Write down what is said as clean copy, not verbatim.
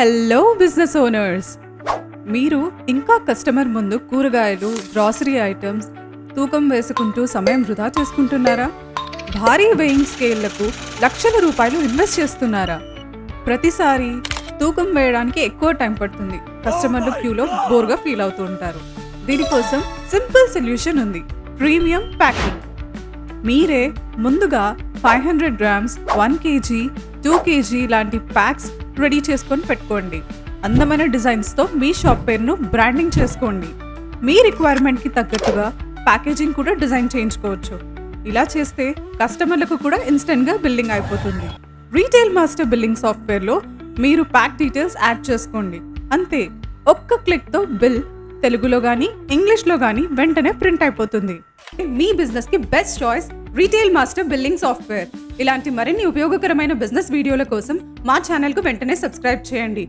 Hello business owners, మీరు ఇంకా customer ముందు కూరగాయలు, గ్రాసరీ ఐటమ్స్ తూకం వేసుకుంటూ సమయం వృధా చేసుకుంటున్నారా? భారీ వెయింగ్ స్కేళ్లకు లక్షల రూపాయలు ఇన్వెస్ట్ చేస్తున్నారా? ప్రతిసారి తూకం వేయడానికి ఎక్కువ టైం పడుతుంది. కస్టమర్లు క్యూలో బోర్గా ఫీల్ అవుతూ ఉంటారు. దీనికోసం సింపుల్ సొల్యూషన్ ఉంది, ప్రీమియం ప్యాకింగ్. మీరే ముందుగా 500 గ్రామ్స్, 1 kg, 2 kg లాంటి ప్యాక్స్ రెడీ చేసుకొని పెట్టుకోండి. అందమైన డిజైన్స్తో మీ షాప్ పేరును బ్రాండింగ్ చేసుకోండి. మీ రిక్వైర్మెంట్కి తగ్గట్టుగా ప్యాకేజింగ్ కూడా డిజైన్ చేయించుకోవచ్చు. ఇలా చేస్తే కస్టమర్లకు కూడా ఇన్స్టెంట్గా బిల్లింగ్ అయిపోతుంది. రీటైల్ మాస్టర్ బిల్లింగ్ సాఫ్ట్వేర్లో మీరు ప్యాక్ డీటెయిల్స్ యాడ్ చేసుకోండి. అంతే, ఒక్క క్లిక్తో బిల్ తెలుగులో కానీ ఇంగ్లీష్లో కానీ వెంటనే ప్రింట్ అయిపోతుంది. మీ బిజినెస్కి best choice retail master billing software. ఇలాంటి మరిన్ని ఉపయోగకరమైన బిజినెస్ వీడియోల కోసం మా ఛానల్కు వెంటనే సబ్స్క్రైబ్ చేయండి.